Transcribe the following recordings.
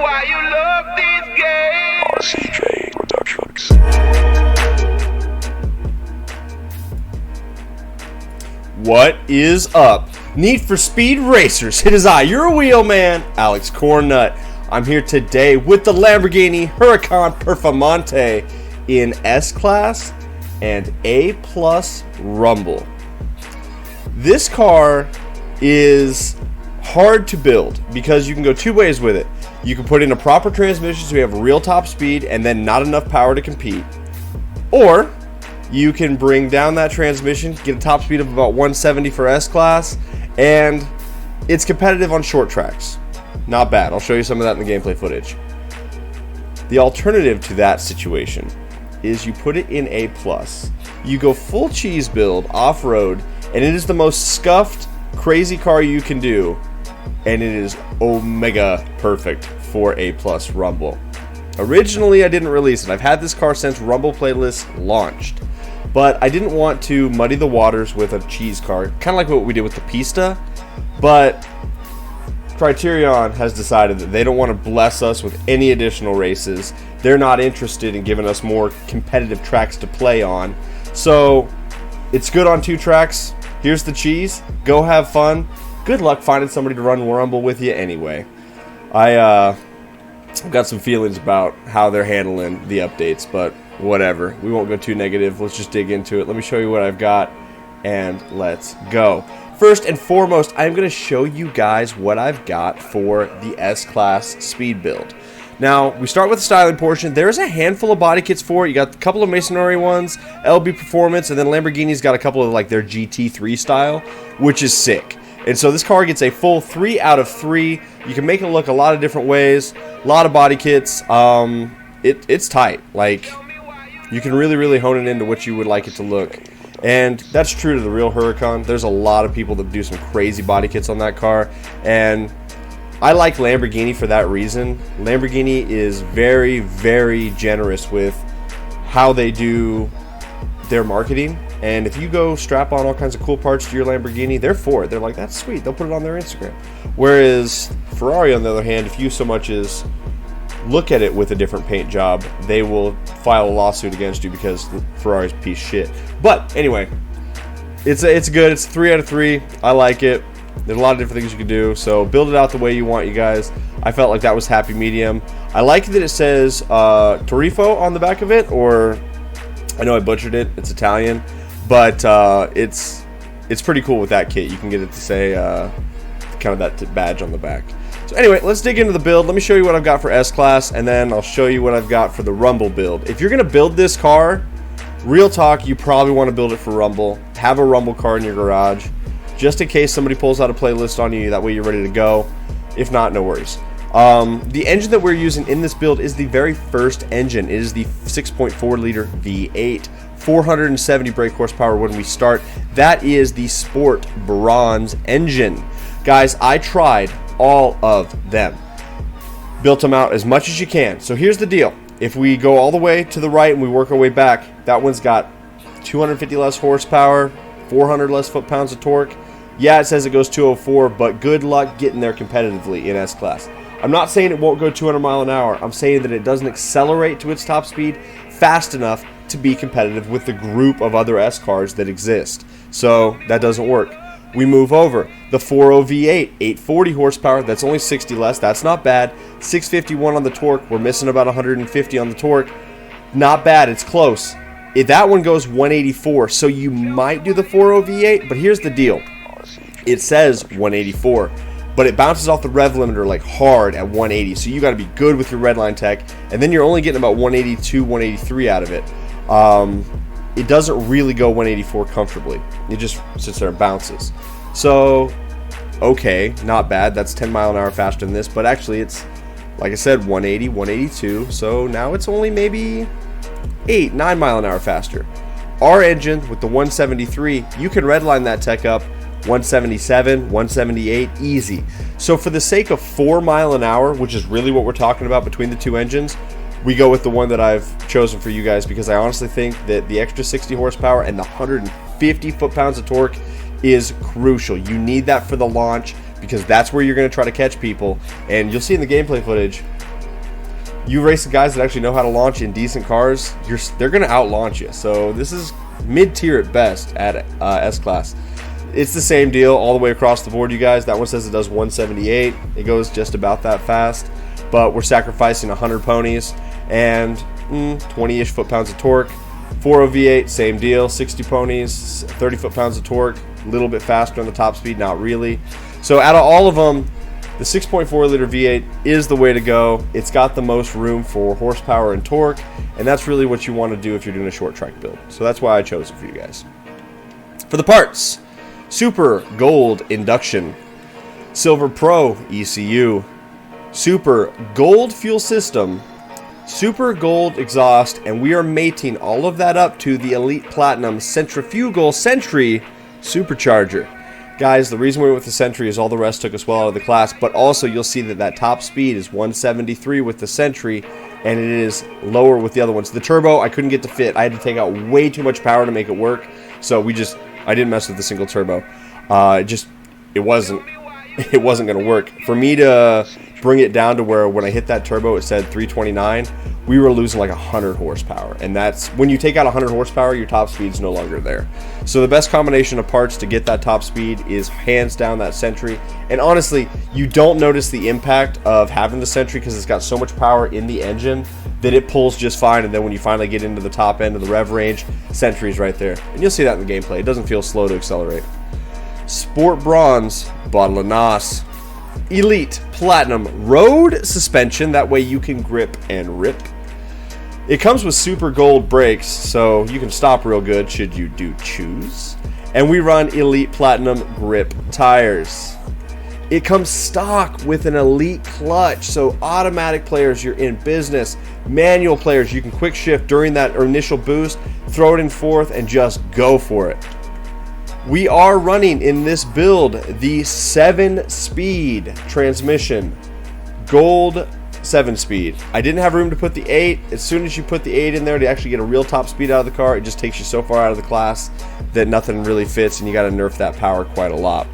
why you love these games. RCJ Productions. What is up, Need for Speed Racers? It is I, your wheelman, Alex Cornnut. I'm here today with the Lamborghini Huracan Performante in S-Class and A-Plus Rumble. This car is hard to build because you can go two ways with it. You can put in a proper transmission so you have real top speed and then not enough power to compete. Or you can bring down that transmission, get a top speed of about 170 for S-Class, and it's competitive on short tracks. Not bad. I'll show you some of that in the gameplay footage. The alternative to that situation is you put it in A+. You go full cheese build, off-road, and it is the most scuffed, crazy car you can do, and it is omega perfect for A+ Rumble. Originally, I didn't release it. I've had this car since Rumble playlist launched, but I didn't want to muddy the waters with a cheese car, kind of like what we did with the Pista, but Criterion has decided that they don't want to bless us with any additional races. They're not interested in giving us more competitive tracks to play on. So it's good on two tracks. Here's the cheese. Go have fun. Good luck finding somebody to run Rumble with you anyway. I've got some feelings about how they're handling the updates, but whatever. We won't go too negative. Let's just dig into it. Let me show you what I've got, and let's go. First and foremost, I'm going to show you guys what I've got for the S-Class speed build. Now, we start with the styling portion. There's a handful of body kits for it. You got a couple of Masonry ones, LB Performance, and then Lamborghini's got a couple of like their GT3 style, which is sick. And so this car gets a full 3 out of 3. You can make it look a lot of different ways. A lot of body kits. It's tight. Like, you can really hone it into what you would like it to look. And that's true to the real Huracan. There's a lot of people that do some crazy body kits on that car. And I like Lamborghini for that reason. Lamborghini is very generous with how they do their marketing. And if you go strap on all kinds of cool parts to your Lamborghini, they're for it. They're like, that's sweet. They'll put it on their Instagram. Whereas Ferrari, on the other hand, if you so much as look at it with a different paint job, they will file a lawsuit against you because Ferrari's a piece of shit. But anyway, it's good. It's 3 out of 3. I like it. There's a lot of different things you can do, so build it out the way you want, you guys. I felt like that was happy medium. I like that it says Torifo on the back of it, or I know I butchered it. It's Italian, but it's pretty cool with that kit. You can get it to say kind of that badge on the back. So anyway, let's dig into the build. Let me show you what I've got for S-Class, and then I'll show you what I've got for the Rumble build. If you're going to build this car, real talk, you probably want to build it for Rumble. Have a Rumble car in your garage, just in case somebody pulls out a playlist on you. That way you're ready to go. If not, no worries. The engine that we're using in this build is the very first engine. It is the 6.4 liter V8. 470 brake horsepower when we start. That is the Sport Bronze engine. Guys, I tried all of them. Built them out as much as you can. So here's the deal. If we go all the way to the right and we work our way back, that one's got 250 less horsepower, 400 less foot-pounds of torque. Yeah, it says it goes 204, but good luck getting there competitively in S-Class. I'm not saying it won't go 200 mile an hour. I'm saying that it doesn't accelerate to its top speed fast enough to be competitive with the group of other S cars that exist. So that doesn't work. We move over. The 4.0 V8, 840 horsepower. That's only 60 less. That's not bad. 651 on the torque. We're missing about 150 on the torque. Not bad. It's close. That one goes 184, so you might do the 4.0 V8, but here's the deal. It says 184, but it bounces off the rev limiter like hard at 180, so you got to be good with your redline tech, and then you're only getting about 182, 183 out of it. It doesn't really go 184 comfortably. It just sits there and bounces. So, okay, not bad. That's 10 mile an hour faster than this, but actually it's, like I said, 180, 182, so now it's only maybe 9 mile an hour faster. Our engine with the 173, you can redline that tech up 177, 178, easy. So for the sake of 4 mile an hour, which is really what we're talking about between the two engines, we go with the one that I've chosen for you guys because I honestly think that the extra 60 horsepower and the 150 foot-pounds of torque is crucial. You need that for the launch because that's where you're going to try to catch people. And you'll see in the gameplay footage, you race the guys that actually know how to launch in decent cars, they're going to out-launch you. So this is mid-tier at best at S-Class. It's the same deal all the way across the board, you guys. That one says it does 178. It goes just about that fast. But we're sacrificing 100 ponies and 20-ish foot-pounds of torque. 4.0 V8, same deal. 60 ponies, 30 foot-pounds of torque. A little bit faster on the top speed, not really. So out of all of them, the 6.4 liter V8 is the way to go. It's got the most room for horsepower and torque, and that's really what you want to do if you're doing a short track build. So that's why I chose it for you guys. For the parts, Super Gold Induction, Silver Pro ECU, Super Gold Fuel System, Super Gold Exhaust, and we are mating all of that up to the Elite Platinum Centrifugal Sentry Supercharger. Guys, the reason we went with the Sentry is all the rest took us well out of the class, but also you'll see that top speed is 173 with the Sentry, and it is lower with the other ones. The turbo, I couldn't get to fit. I had to take out way too much power to make it work, so I didn't mess with the single turbo. It wasn't going to work. For me to bring it down to where when I hit that turbo it said 329, we were losing like 100 horsepower. And that's when you take out 100 horsepower, your top speed's no longer there. So the best combination of parts to get that top speed is hands down that Sentry. And honestly, you don't notice the impact of having the Sentry because it's got so much power in the engine that it pulls just fine. And then when you finally get into the top end of the rev range, Sentry's right there. And you'll see that in the gameplay. It doesn't feel slow to accelerate. Sport Bronze Bottle of NOS, Elite Platinum Road Suspension, that way you can grip and rip. It comes with Super Gold brakes, so you can stop real good should you do choose. And we run Elite Platinum grip tires. It comes stock with an Elite clutch, so automatic players, you're in business. Manual players, you can quick shift during that initial boost, throw it in fourth, and just go for it. We are running in this build the 7-speed transmission, gold 7-speed. I didn't have room to put the 8. As soon as you put the 8 in there to actually get a real top speed out of the car, it just takes you so far out of the class that nothing really fits, and you got to nerf that power quite a lot.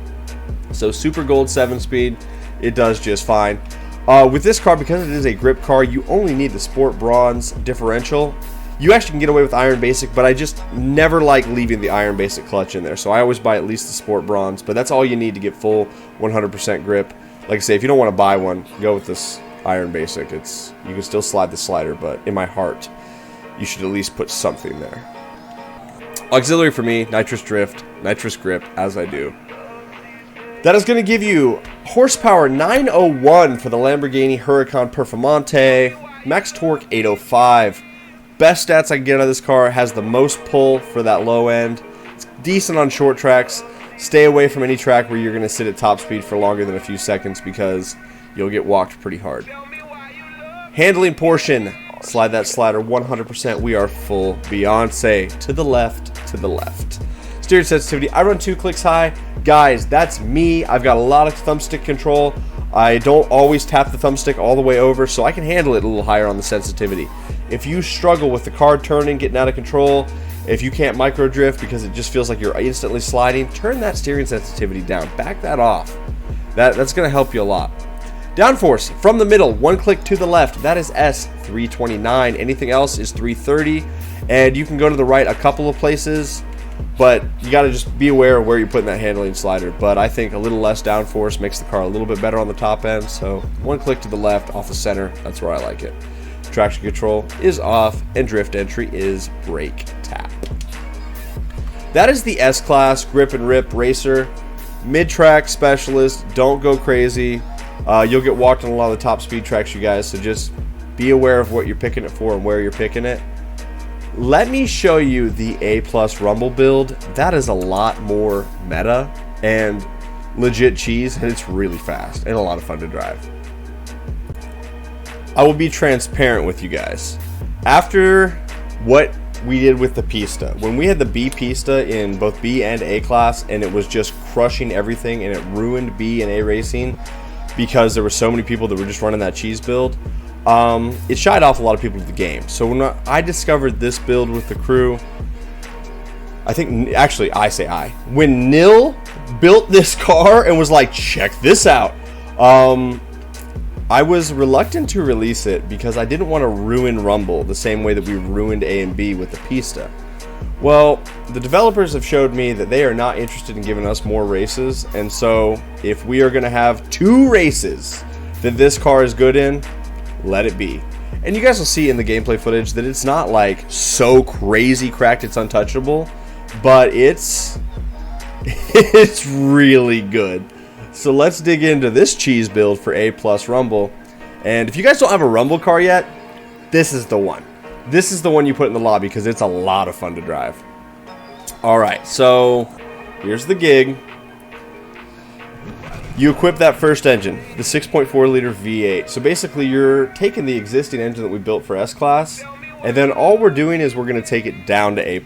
So super gold 7-speed, it does just fine. With this car, because it is a grip car, you only need the Sport Bronze differential. You actually can get away with Iron Basic, but I just never like leaving the Iron Basic clutch in there. So I always buy at least the Sport Bronze, but that's all you need to get full 100% grip. Like I say, if you don't want to buy one, go with this Iron Basic. You can still slide the slider, but in my heart, you should at least put something there. Auxiliary for me, nitrous drift, nitrous grip, as I do. That is going to give you horsepower 901 for the Lamborghini Huracan Performante, max torque 805. Best stats I can get out of this car, has the most pull for that low end. It's decent on short tracks. Stay away from any track where you're going to sit at top speed for longer than a few seconds because you'll get walked pretty hard. Handling portion, slide that slider 100%. We are full Beyonce to the left, to the left. Steering sensitivity, I run 2 clicks high. Guys, that's me. I've got a lot of thumbstick control. I don't always tap the thumbstick all the way over, so I can handle it a little higher on the sensitivity. If you struggle with the car turning, getting out of control, if you can't micro drift because it just feels like you're instantly sliding, turn that steering sensitivity down. Back that off. That's going to help you a lot. Downforce, from the middle, 1 click to the left, that is S329. Anything else is 330. And you can go to the right a couple of places, but you got to just be aware of where you're putting that handling slider. But I think a little less downforce makes the car a little bit better on the top end. So 1 click to the left, off the center, that's where I like it. Traction control is off, and drift entry is brake tap. That is the S-Class Grip and Rip Racer. Mid-track specialist, don't go crazy. You'll get walked on a lot of the top speed tracks, you guys, so just be aware of what you're picking it for and where you're picking it. Let me show you the A+ Rumble build. That is a lot more meta and legit cheese, and it's really fast and a lot of fun to drive. I will be transparent with you guys. After what we did with the Pista, when we had the B Pista in both B and A class, and it was just crushing everything, and it ruined B and A racing because there were so many people that were just running that cheese build, it shied off a lot of people to the game. So when I discovered this build with the crew, when Nil built this car and was like, check this out, I was reluctant to release it because I didn't want to ruin Rumble the same way that we ruined A and B with the Pista. Well, the developers have showed me that they are not interested in giving us more races, and so if we are going to have 2 races that this car is good in, let it be. And you guys will see in the gameplay footage that it's not like so crazy cracked it's untouchable, but it's really good. So let's dig into this cheese build for A+ Rumble. And if you guys don't have a Rumble car yet, this is the one. This is the one you put in the lobby because it's a lot of fun to drive. Alright, so here's the gig. You equip that first engine, the 6.4 liter V8. So basically you're taking the existing engine that we built for S-Class, and then all we're doing is we're going to take it down to A+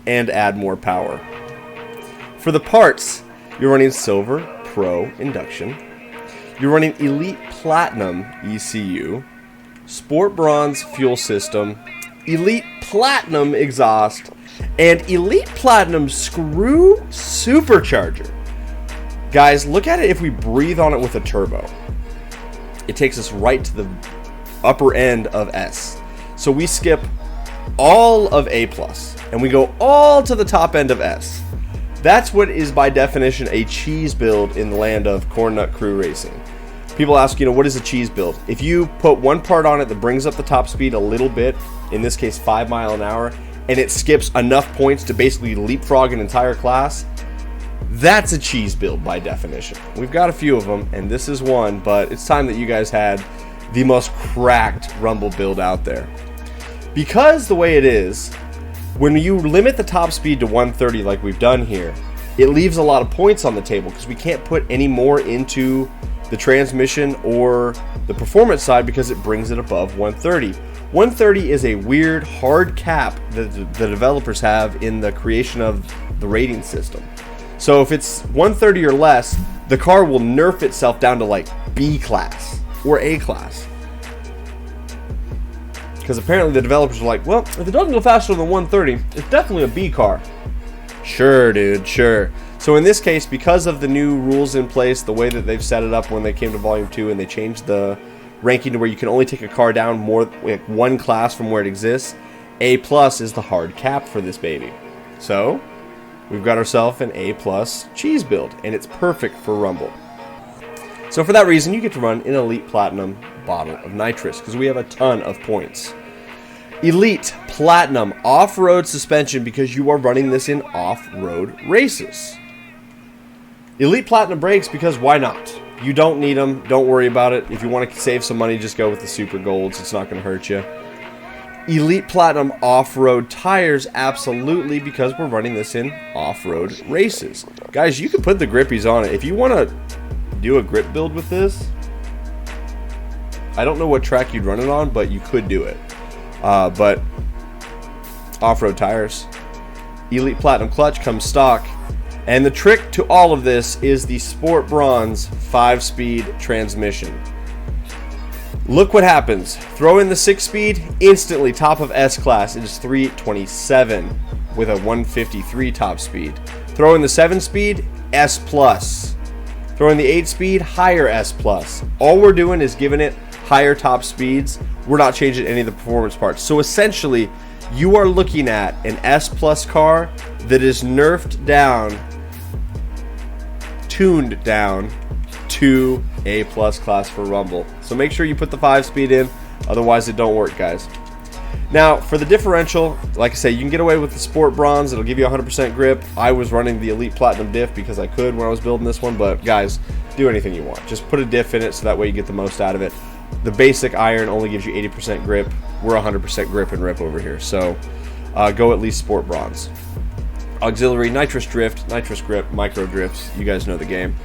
and add more power. For the parts, you're running Silver Pro induction, you're running Elite Platinum ECU, Sport Bronze fuel system, Elite Platinum exhaust, and Elite Platinum screw supercharger. Guys, look at it if we breathe on it with a turbo. It takes us right to the upper end of S. So we skip all of A+, and we go all to the top end of S. That's what is by definition a cheese build in the land of Cornnut Crew Racing. People ask, what is a cheese build? If you put one part on it that brings up the top speed a little bit, in this case 5 miles an hour, and it skips enough points to basically leapfrog an entire class, that's a cheese build by definition. We've got a few of them, and this is one, but it's time that you guys had the most cracked Rumble build out there. Because the way it is, when you limit the top speed to 130 like we've done here, it leaves a lot of points on the table because we can't put any more into the transmission or the performance side because it brings it above 130. 130 is a weird, hard cap that the developers have in the creation of the rating system. So if it's 130 or less, the car will nerf itself down to like B class or A class. Because apparently the developers are like, well, if it doesn't go faster than 130, it's definitely a B car. Sure, dude, sure. So in this case, because of the new rules in place, the way that they've set it up when they came to Volume 2 and they changed the ranking to where you can only take a car down more like one class from where it exists, A+ is the hard cap for this baby. So we've got ourselves an A+ cheese build, and it's perfect for Rumble. So for that reason, you get to run an Elite Platinum bottle of nitrous because we have a ton of points. Elite Platinum off-road suspension because you are running this in off-road races. Elite Platinum brakes because why not? You don't need them. Don't worry about it. If you want to save some money, just go with the Super Golds. It's not going to hurt you. Elite Platinum off-road tires, absolutely, because we're running this in off-road races. Guys, you can put the grippies on it. If you want to do a grip build with this, I don't know what track you'd run it on, but you could do it. But off-road tires. Elite Platinum clutch comes stock. And the trick to all of this is the Sport Bronze 5-speed transmission. Look what happens. Throw in the 6-speed, instantly top of S-Class. It is 327 with a 153 top speed. Throw in the 7-speed, S+. Throw in the 8-speed, higher S+. All we're doing is giving it higher top speeds. We're not changing any of the performance parts. So essentially, you are looking at an S+ car that is nerfed down, tuned down to A+ class for Rumble. So make sure you put the 5-speed in, otherwise it don't work, guys. Now, for the differential, like I say, you can get away with the Sport Bronze. It'll give you 100% grip. I was running the Elite Platinum diff because I could when I was building this one, but guys, do anything you want. Just put a diff in it so that way you get the most out of it. The basic iron only gives you 80% grip. We're 100% grip and rip over here, so go at least Sport Bronze. Auxiliary nitrous drift, nitrous grip, micro drifts. You guys know the game.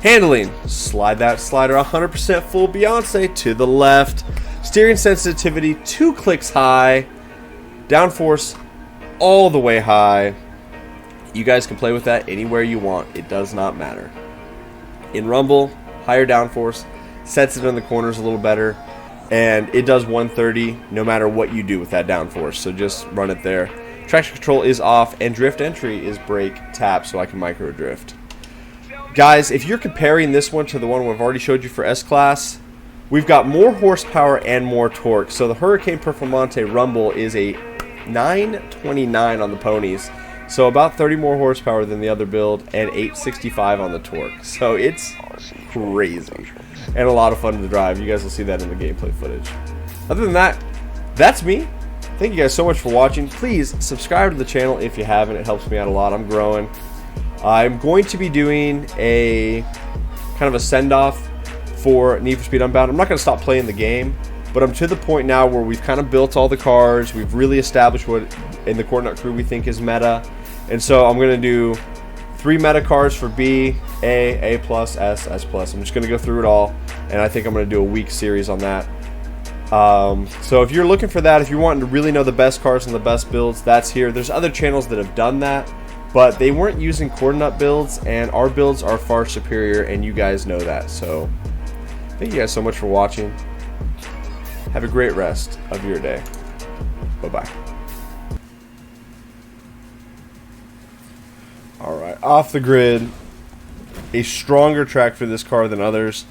Handling, slide that slider 100% full Beyonce to the left. Steering sensitivity 2 clicks high. Downforce all the way high. You guys can play with that anywhere you want. It does not matter. In Rumble, higher downforce sets it in the corners a little better, and it does 130 no matter what you do with that downforce. So just run it there. Traction control is off, and drift entry is brake tap, so I can micro drift. Guys, if you're comparing this one to the one we've already showed you for S-Class, we've got more horsepower and more torque. So the Hurricane Performante Rumble is a 929 on the ponies. So about 30 more horsepower than the other build and 865 on the torque. So it's crazy and a lot of fun to drive. You guys will see that in the gameplay footage. Other than that, that's me. Thank you guys so much for watching. Please subscribe to the channel if you haven't. It helps me out a lot. I'm growing. I'm going to be doing a kind of a send-off for Need for Speed Unbound. I'm not going to stop playing the game, but I'm to the point now where we've kind of built all the cars. We've really established what in the Cornnut crew we think is meta. And so I'm going to do 3 meta cars for B, A+, S+. I'm just going to go through it all, and I think I'm going to do a week series on that. So if you're looking for that, if you're wanting to really know the best cars and the best builds, that's here. There's other channels that have done that, but they weren't using Cornnut builds, and our builds are far superior, and you guys know that. So thank you guys so much for watching. Have a great rest of your day. Bye-bye. Alright, off the grid. A stronger track for this car than others.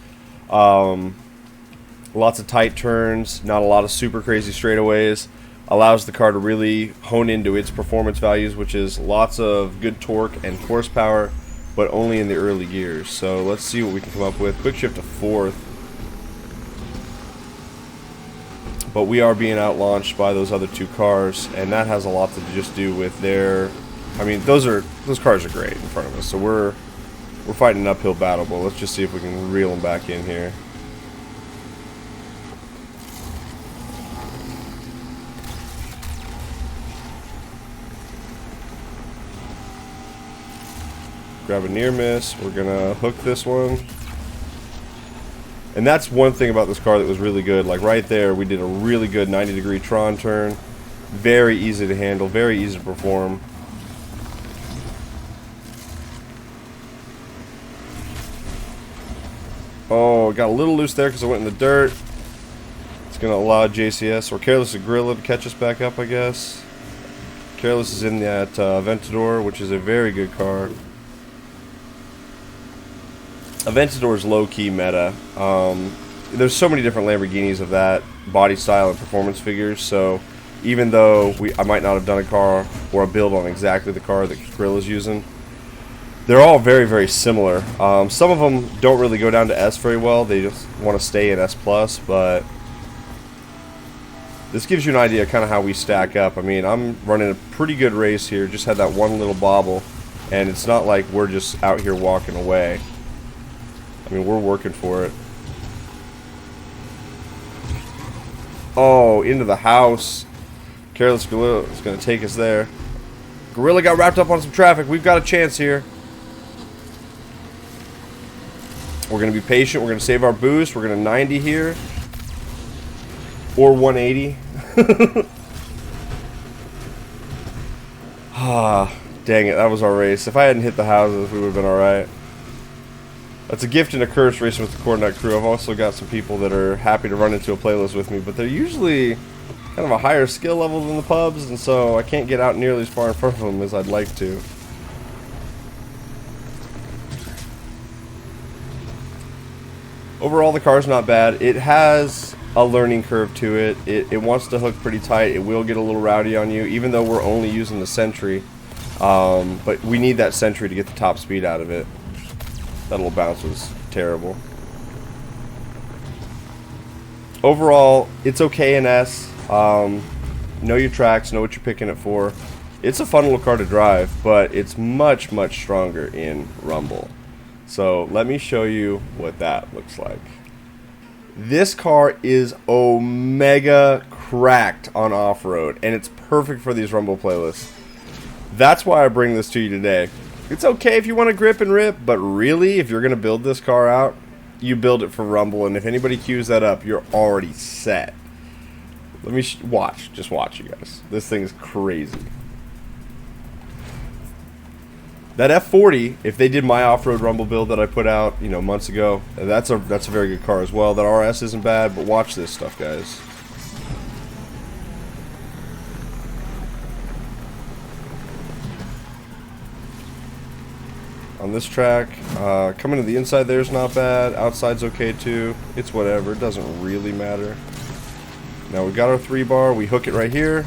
Lots of tight turns, not a lot of super crazy straightaways. Allows the car to really hone into its performance values, which is lots of good torque and horsepower, but only in the early gears. So let's see what we can come up with. Quick shift to 4th. But we are being out-launched by those other 2 cars, and that has a lot to just do with their... I mean, those cars are great in front of us, so we're fighting an uphill battle, but let's just see if we can reel them back in here. Grab a near miss. We're gonna hook this one. And that's one thing about this car that was really good. Like right there, we did a really good 90-degree Tron turn. Very easy to handle, very easy to perform. Oh, got a little loose there because I went in the dirt. It's gonna allow JCS or Careless Gorilla to catch us back up, I guess. Careless is in that Aventador, which is a very good car. Aventador is low-key meta. There's so many different Lamborghinis of that body style and performance figures, so even though I might not have done a car or a build on exactly the car that Gorilla's using, they're all very, very similar. Some of them don't really go down to S very well. They just want to stay in S+, but this gives you an idea of kind of how we stack up. I mean, I'm running a pretty good race here. Just had that one little bobble, and it's not like we're just out here walking away. I mean, we're working for it. Oh, into the house. Careless Gorilla is going to take us there. Gorilla got wrapped up on some traffic. We've got a chance here. We're going to be patient. We're going to save our boost. We're going to 90 here. Or 180. Ah, dang it. That was our race. If I hadn't hit the houses, we would have been alright. That's a gift and a curse racing with the Cornnut crew. I've also got some people that are happy to run into a playlist with me, but they're usually kind of a higher skill level than the pubs, and so I can't get out nearly as far in front of them as I'd like to. Overall, the car's not bad. It has a learning curve to it. It wants to hook pretty tight. It will get a little rowdy on you, even though we're only using the Sentry. But we need that Sentry to get the top speed out of it. That little bounce was terrible. Overall, it's okay in S. Know your tracks, know what you're picking it for. It's a fun little car to drive, but it's much, much stronger in Rumble. So let me show you what that looks like. This car is omega cracked on off-road, and it's perfect for these Rumble playlists. That's why I bring this to you today. It's okay if you want to grip and rip, but really, if you're going to build this car out, you build it for Rumble, and if anybody cues that up, you're already set. Let me watch. Just watch, you guys. This thing is crazy. That F40, if they did my off-road Rumble build that I put out, months ago, that's a very good car as well. That RS isn't bad, but watch this stuff, guys. on this track. Coming to the inside there is not bad. Outside's okay too. It's whatever. It doesn't really matter. Now we've got our 3-bar. We hook it right here.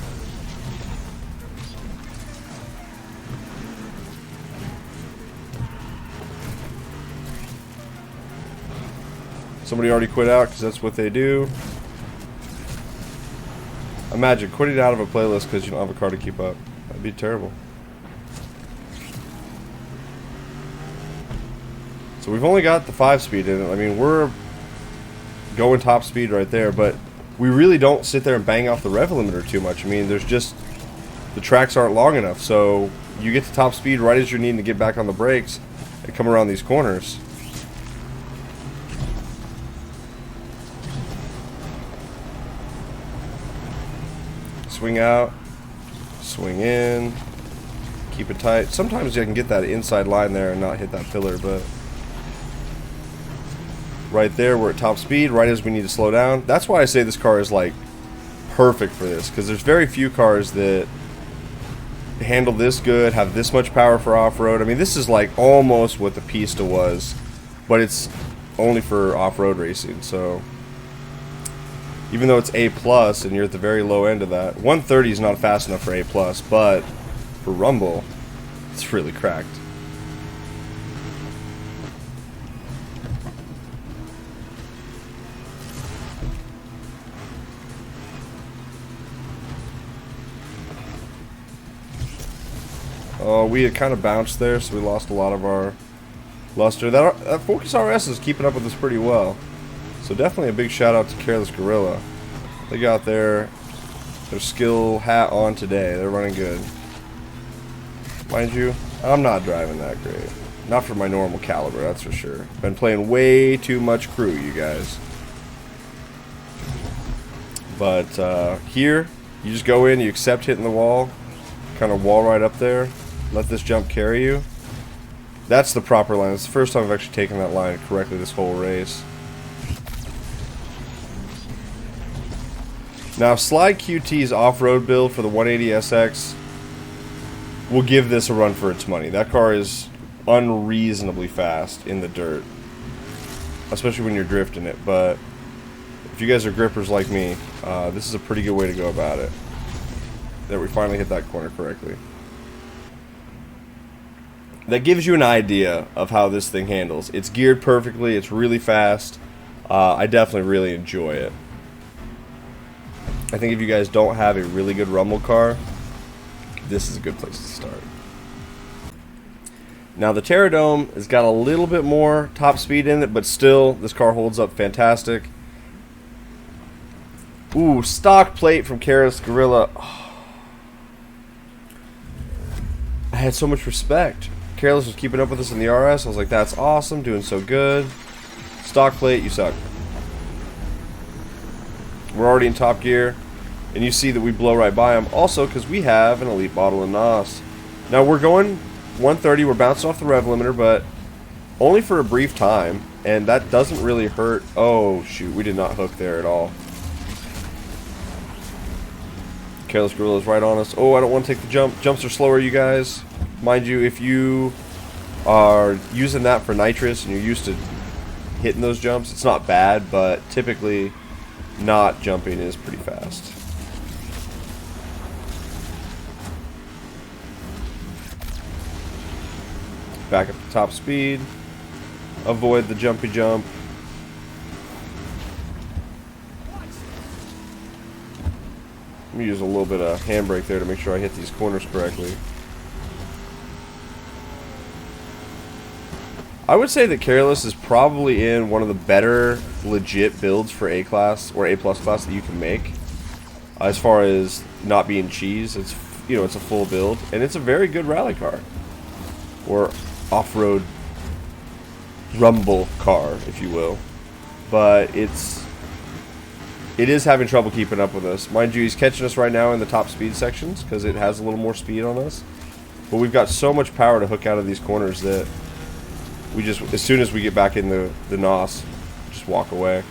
Somebody already quit out because that's what they do. Imagine quitting out of a playlist because you don't have a car to keep up. That'd be terrible. So we've only got the 5-speed in it. I mean, we're going top speed right there, but we really don't sit there and bang off the rev limiter too much. I mean, there's just, the tracks aren't long enough, so you get to top speed right as you're needing to get back on the brakes and come around these corners. Swing out, swing in, keep it tight. Sometimes I can get that inside line there and not hit that pillar, but right there we're at top speed, right as we need to slow down. That's why I say this car is like perfect for this, because there's very few cars that handle this good, have this much power for off-road. I mean, this is like almost what the Pista was, but it's only for off-road racing, so even though it's A+, and you're at the very low end of that. 130 is not fast enough for A+, but for Rumble, it's really cracked. Oh, we had kind of bounced there, so we lost a lot of our luster. That Focus RS is keeping up with us pretty well. So definitely a big shout out to Careless Gorilla. They got their skill hat on today. They're running good. Mind you, I'm not driving that great. Not for my normal caliber, that's for sure. Been playing way too much crew, you guys. But here, you just go in, you accept hitting the wall. Kind of wall right up there. Let this jump carry you. That's the proper line. It's the first time I've actually taken that line correctly this whole race. Now, Slide QT's off-road build for the 180SX will give this a run for its money. That car is unreasonably fast in the dirt, especially when you're drifting it. But if you guys are grippers like me, this is a pretty good way to go about it. There, we finally hit that corner correctly. That gives you an idea of how this thing handles. It's geared perfectly. It's really fast. I definitely really enjoy it. I think if you guys don't have a really good rumble car, this is a good place to start. Now the Terradome has got a little bit more top speed in it, but still, this car holds up fantastic. Ooh, stock plate from Careless Gorilla. Oh. I had so much respect. Careless was keeping up with us in the RS. I was like, that's awesome, doing so good. Stock plate, you suck. We're already in top gear, and you see that we blow right by them. Also, because we have an elite bottle of NOS. Now we're going 130. We're bouncing off the rev limiter, but only for a brief time, and that doesn't really hurt. Oh shoot, we did not hook there at all. Careless Gorilla is right on us. Oh, I don't want to take the jump. Jumps are slower, you guys. Mind you, if you are using that for nitrous and you're used to hitting those jumps, it's not bad, but typically not jumping is pretty fast. Back up to top speed. Avoid the jumpy jump. Let me use a little bit of handbrake there to make sure I hit these corners correctly. I would say that Careless is probably in one of the better legit builds for A-Class or A-plus class that you can make. As far as not being cheese, it's, you know, it's a full build, and it's a very good rally car. Or off-road rumble car, if you will. But it is having trouble keeping up with us. Mind you, he's catching us right now in the top speed sections because it has a little more speed on us. But we've got so much power to hook out of these corners that we just, as soon as we get back in the NOS, just walk away.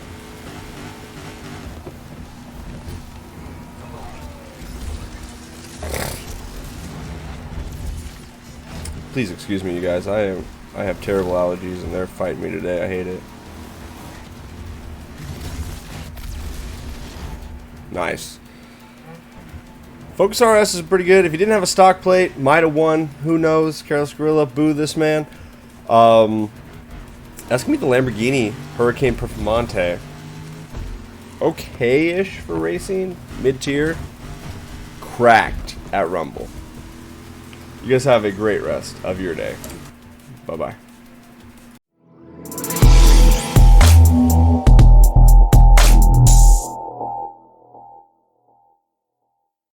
Please excuse me, you guys. I I have terrible allergies and they're fighting me today. I hate it. Nice. Focus RS is pretty good. If he didn't have a stock plate, might have won. Who knows? Careless Gorilla, boo this man. That's going to be the Lamborghini Huracan Performante. Okay-ish for racing. Mid-tier. Cracked at Rumble. You guys have a great rest of your day. Bye-bye.